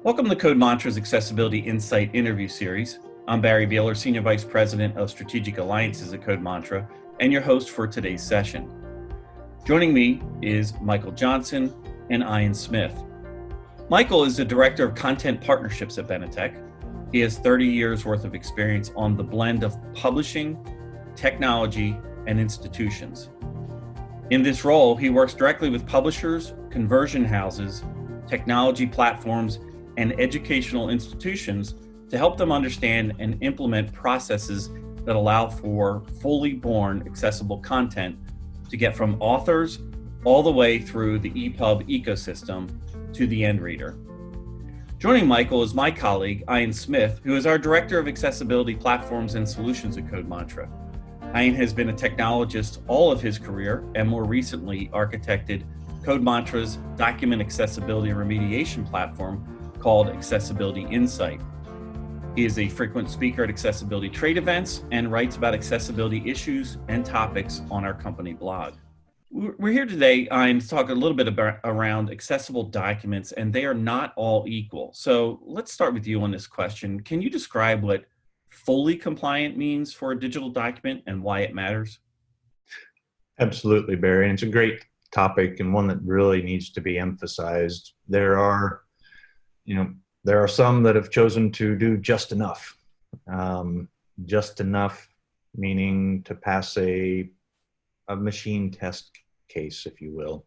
Welcome to Code Mantra's Accessibility Insight interview series. I'm Barry Bealer, Senior Vice President of Strategic Alliances at Code Mantra, and your host for today's session. Joining me is Michael Johnson and Ian Smith. Michael is the Director of Content Partnerships at Benetech. He has 30 years worth of experience on the blend of publishing, technology, and institutions. In this role, he works directly with publishers, conversion houses, technology platforms, and educational institutions to help them understand and implement processes that allow for fully born accessible content to get from authors all the way through the EPUB ecosystem to the end reader. Joining Michael is my colleague, Ian Smith, who is our Director of Accessibility Platforms and Solutions at Code Mantra. Ian has been a technologist all of his career and more recently architected Code Mantra's document accessibility remediation platform called Accessibility Insight. He is a frequent speaker at accessibility trade events and writes about accessibility issues and topics on our company blog. We're here today, Ian, to talk a little bit around accessible documents, and they are not all equal. So let's start with you on this question. Can you describe what fully compliant means for a digital document and why it matters? Absolutely, Barry. And it's a great topic and one that really needs to be emphasized. There are some that have chosen to do just enough. Just enough meaning to pass a machine test case, if you will.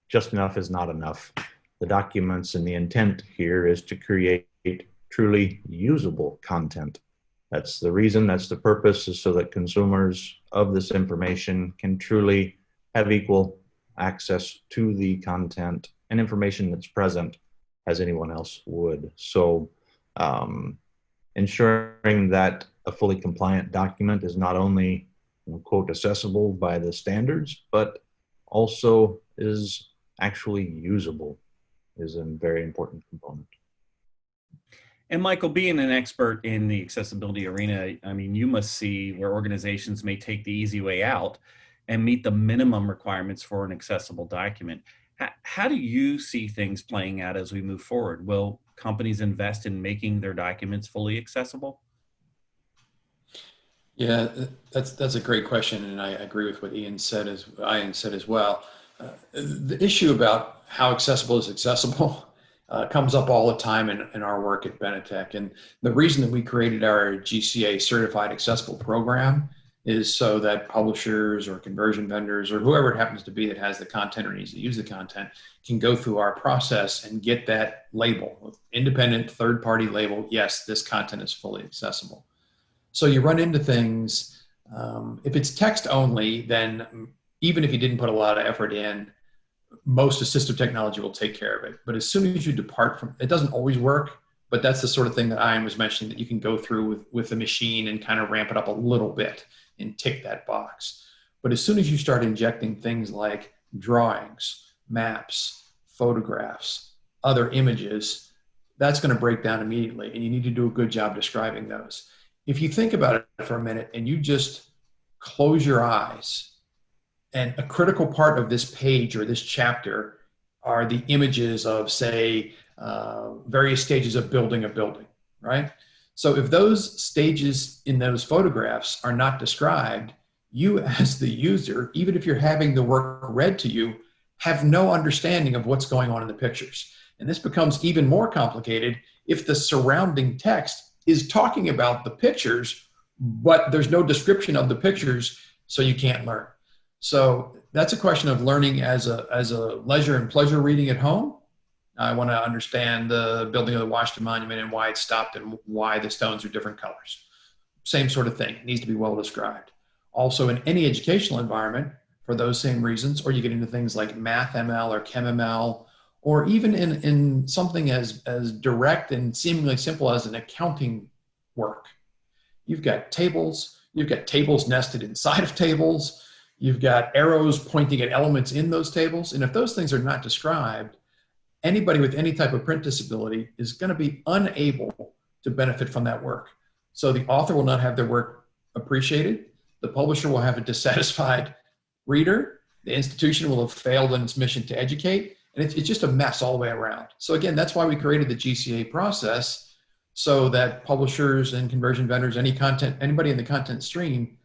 Just enough is not enough. The documents and the intent here is to create truly usable content. That's the reason, that's the purpose, is so that consumers of this information can truly have equal access to the content and information that's present as anyone else would. So ensuring that a fully compliant document is not only, quote, accessible by the standards, but also is actually usable is a very important component. And Michael, being an expert in the accessibility arena, I mean, you must see where organizations may take the easy way out and meet the minimum requirements for an accessible document. How do you see things playing out as we move forward? Will companies invest in making their documents fully accessible? Yeah, that's a great question, and I agree with what Ian said as well. The issue about how accessible is accessible comes up all the time in our work at Benetech, and the reason that we created our GCA Certified Accessible program is so that publishers or conversion vendors or whoever it happens to be that has the content or needs to use the content can go through our process and get that label, independent third-party label. Yes, this content is fully accessible. So you run into things, if it's text only, then even if you didn't put a lot of effort in, most assistive technology will take care of it. But as soon as you depart from, it doesn't always work, but that's the sort of thing that Ian was mentioning, that you can go through with the machine and kind of ramp it up a little bit and tick that box. But as soon as you start injecting things like drawings, maps, photographs, other images, that's going to break down immediately, and you need to do a good job describing those. If you think about it for a minute and you just close your eyes, and a critical part of this page or this chapter are the images of, say, various stages of building a building, right? So if those stages in those photographs are not described, you as the user, even if you're having the work read to you, have no understanding of what's going on in the pictures. And this becomes even more complicated if the surrounding text is talking about the pictures, but there's no description of the pictures, so you can't learn. So that's a question of learning as a leisure and pleasure reading at home. I want to understand the building of the Washington Monument and why it stopped and why the stones are different colors. Same sort of thing. It needs to be well described. Also, in any educational environment, for those same reasons, or you get into things like MathML or ChemML, or even in something as direct and seemingly simple as an accounting work. You've got tables nested inside of tables, you've got arrows pointing at elements in those tables, and if those things are not described, anybody with any type of print disability is going to be unable to benefit from that work. So the author will not have their work appreciated, the publisher will have a dissatisfied reader, the institution will have failed in its mission to educate, And it's just a mess all the way around. So again, that's why we created the GCA process, so that publishers and conversion vendors, anybody in the content stream,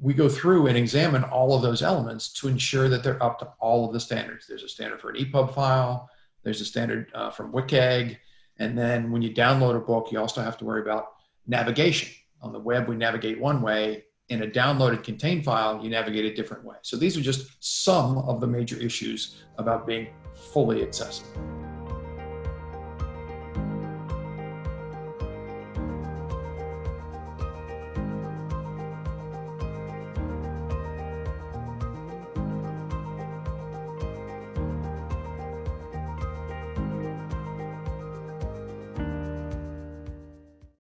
we go through and examine all of those elements to ensure that they're up to all of the standards. There's a standard for an EPUB file. There's a standard from WCAG. And then when you download a book, you also have to worry about navigation. On the web, we navigate one way. In a downloaded contained file, you navigate a different way. So these are just some of the major issues about being fully accessible.